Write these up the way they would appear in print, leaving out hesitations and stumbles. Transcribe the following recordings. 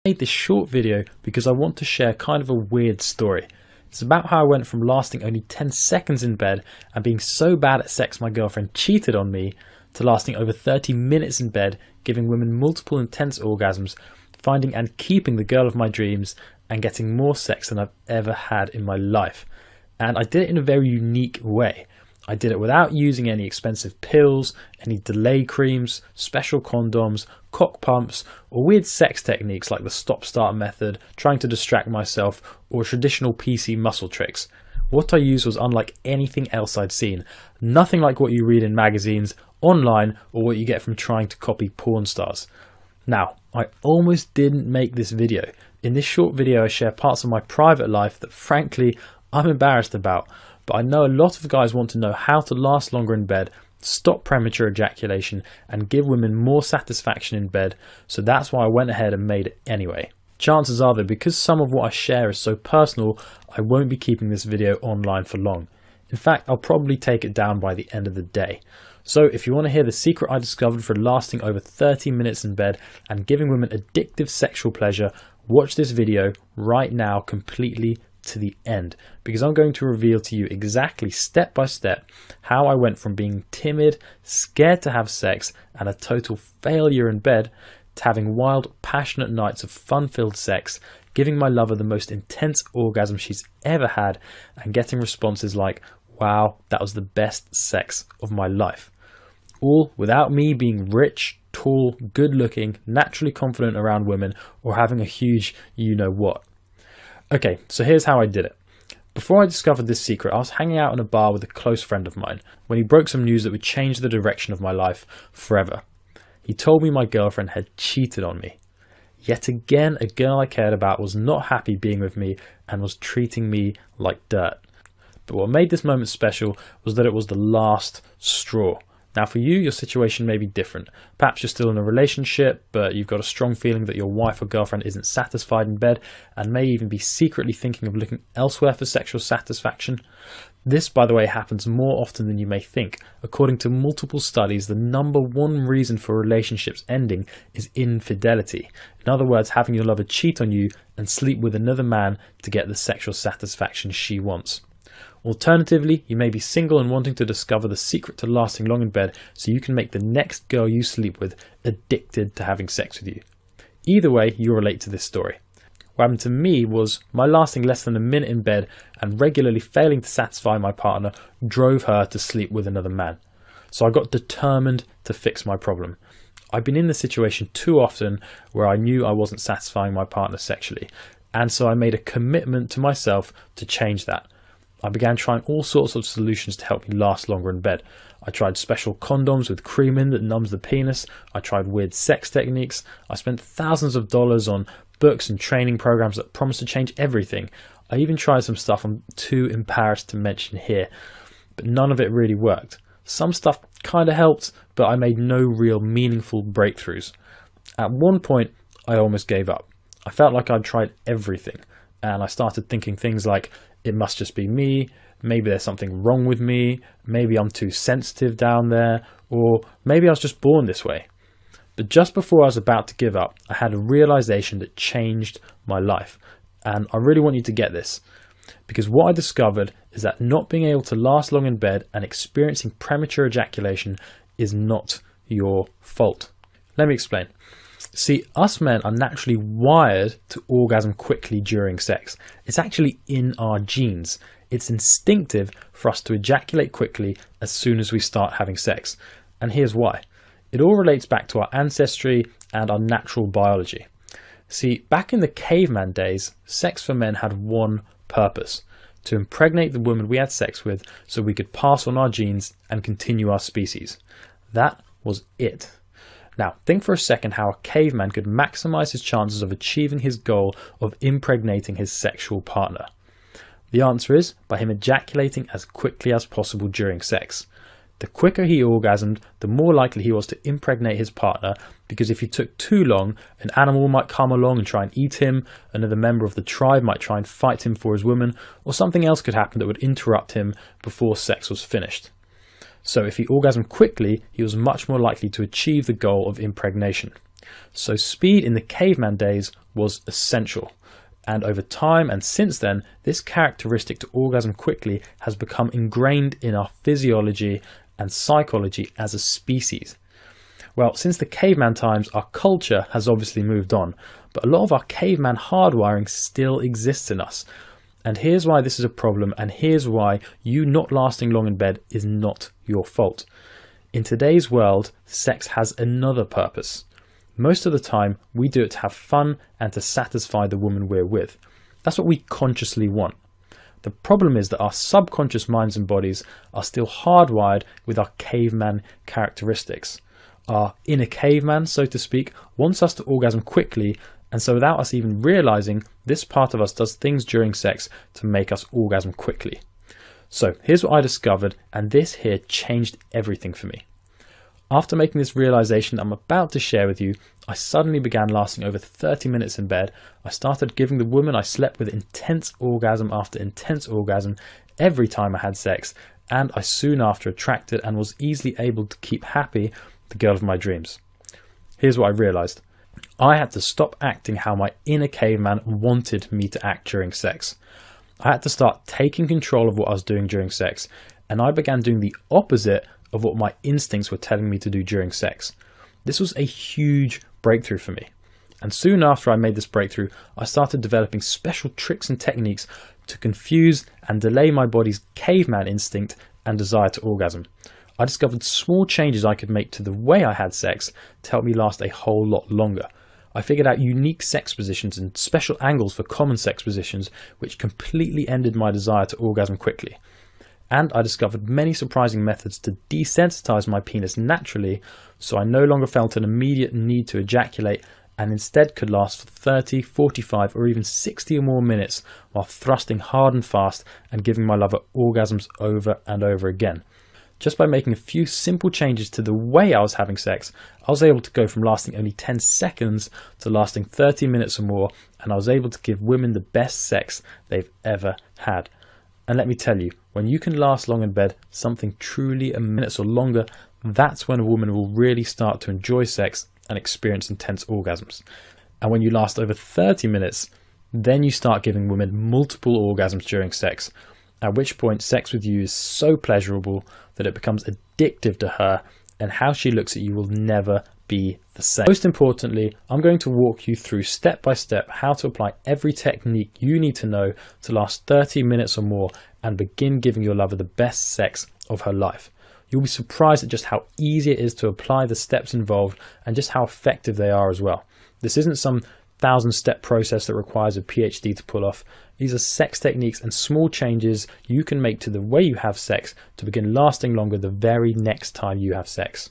I made this short video because I want to share kind of a weird story. It's about how I went from lasting only 10 seconds in bed and being so bad at sex my girlfriend cheated on me, to lasting over 30 minutes in bed, giving women multiple intense orgasms, finding and keeping the girl of my dreams, and getting more sex than I've ever had in my life. And I did it in a very unique way. I did it without using any expensive pills, any delay creams, special condoms, cock pumps, or weird sex techniques like the stop-start method, trying to distract myself, or traditional PC muscle tricks. What I used was unlike anything else I'd seen. Nothing like what you read in magazines, online, or what you get from trying to copy porn stars. Now, I almost didn't make this video. In this short video I share parts of my private life that frankly I'm embarrassed about, but I know a lot of guys want to know how to last longer in bed, stop premature ejaculation, and give women more satisfaction in bed, so that's why I went ahead and made it anyway. Chances are that because some of what I share is so personal, I won't be keeping this video online for long. In fact, I'll probably take it down by the end of the day. So if you want to hear the secret I discovered for lasting over 30 minutes in bed and giving women addictive sexual pleasure, watch this video right now completely to the end, because I'm going to reveal to you exactly step by step how I went from being timid, scared to have sex, and a total failure in bed, to having wild, passionate nights of fun-filled sex, giving my lover the most intense orgasm she's ever had, and getting responses like, "Wow, that was the best sex of my life." All without me being rich, tall, good-looking, naturally confident around women, or having a huge you-know-what. Okay, so here's how I did it. Before I discovered this secret, I was hanging out in a bar with a close friend of mine when he broke some news that would change the direction of my life forever. He told me my girlfriend had cheated on me. Yet again, a girl I cared about was not happy being with me and was treating me like dirt. But what made this moment special was that it was the last straw. Now for you, your situation may be different. Perhaps you're still in a relationship, but you've got a strong feeling that your wife or girlfriend isn't satisfied in bed and may even be secretly thinking of looking elsewhere for sexual satisfaction. This, by the way, happens more often than you may think. According to multiple studies, the number one reason for relationships ending is infidelity. In other words, having your lover cheat on you and sleep with another man to get the sexual satisfaction she wants. Alternatively, you may be single and wanting to discover the secret to lasting long in bed so you can make the next girl you sleep with addicted to having sex with you. Either way, you'll relate to this story. What happened to me was my lasting less than a minute in bed and regularly failing to satisfy my partner drove her to sleep with another man. So I got determined to fix my problem. I've been in this situation too often where I knew I wasn't satisfying my partner sexually, and so I made a commitment to myself to change that. I began trying all sorts of solutions to help me last longer in bed. I tried special condoms with cream in that numbs the penis. I tried weird sex techniques. I spent thousands of dollars on books and training programs that promised to change everything. I even tried some stuff I'm too embarrassed to mention here, but none of it really worked. Some stuff kind of helped, but I made no real meaningful breakthroughs. At one point, I almost gave up. I felt like I'd tried everything, and I started thinking things like, it must just be me, maybe there's something wrong with me, maybe I'm too sensitive down there, or maybe I was just born this way. But just before I was about to give up, I had a realization that changed my life. And I really want you to get this, because what I discovered is that not being able to last long in bed and experiencing premature ejaculation is not your fault. Let me explain. See, us men are naturally wired to orgasm quickly during sex. It's actually in our genes. It's instinctive for us to ejaculate quickly as soon as we start having sex. And here's why. It all relates back to our ancestry and our natural biology. See, back in the caveman days, sex for men had one purpose: to impregnate the woman we had sex with so we could pass on our genes and continue our species. That was it. Now, think for a second how a caveman could maximize his chances of achieving his goal of impregnating his sexual partner. The answer is by him ejaculating as quickly as possible during sex. The quicker he orgasmed, the more likely he was to impregnate his partner, because if he took too long, an animal might come along and try and eat him, another member of the tribe might try and fight him for his woman, or something else could happen that would interrupt him before sex was finished. So if he orgasmed quickly, he was much more likely to achieve the goal of impregnation. So speed in the caveman days was essential. And over time and since then, this characteristic to orgasm quickly has become ingrained in our physiology and psychology as a species. Well, since the caveman times, our culture has obviously moved on, but a lot of our caveman hardwiring still exists in us. And here's why this is a problem, and here's why you not lasting long in bed is not your fault. In today's world, sex has another purpose. Most of the time, we do it to have fun and to satisfy the woman we're with. That's what we consciously want. The problem is that our subconscious minds and bodies are still hardwired with our caveman characteristics. Our inner caveman, so to speak, wants us to orgasm quickly, and so without us even realizing, this part of us does things during sex to make us orgasm quickly. So here's what I discovered, and this here changed everything for me. After making this realization I'm about to share with you, I suddenly began lasting over 30 minutes in bed. I started giving the woman I slept with intense orgasm after intense orgasm every time I had sex, and I soon after attracted and was easily able to keep happy the girl of my dreams. Here's what I realized. I had to stop acting how my inner caveman wanted me to act during sex. I had to start taking control of what I was doing during sex, and I began doing the opposite of what my instincts were telling me to do during sex. This was a huge breakthrough for me. And soon after I made this breakthrough, I started developing special tricks and techniques to confuse and delay my body's caveman instinct and desire to orgasm. I discovered small changes I could make to the way I had sex to help me last a whole lot longer. I figured out unique sex positions and special angles for common sex positions, which completely ended my desire to orgasm quickly. And I discovered many surprising methods to desensitize my penis naturally, so I no longer felt an immediate need to ejaculate and instead could last for 30, 45 or even 60 or more minutes while thrusting hard and fast and giving my lover orgasms over and over again. Just by making a few simple changes to the way I was having sex, I was able to go from lasting only 10 seconds to lasting 30 minutes or more, and I was able to give women the best sex they've ever had. And let me tell you, when you can last long in bed, something truly a minute or longer, that's when a woman will really start to enjoy sex and experience intense orgasms. And when you last over 30 minutes, then you start giving women multiple orgasms during sex, at which point sex with you is so pleasurable that it becomes addictive to her, and how she looks at you will never be the same. Most importantly, I'm going to walk you through step by step how to apply every technique you need to know to last 30 minutes or more and begin giving your lover the best sex of her life. You'll be surprised at just how easy it is to apply the steps involved and just how effective they are as well. This isn't some 1,000-step process that requires a PhD to pull off. These are sex techniques and small changes you can make to the way you have sex to begin lasting longer the very next time you have sex.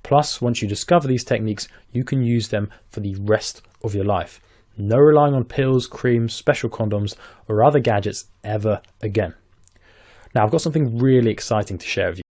Plus, once you discover these techniques, you can use them for the rest of your life. No relying on pills, creams, special condoms, or other gadgets ever again. Now, I've got something really exciting to share with you.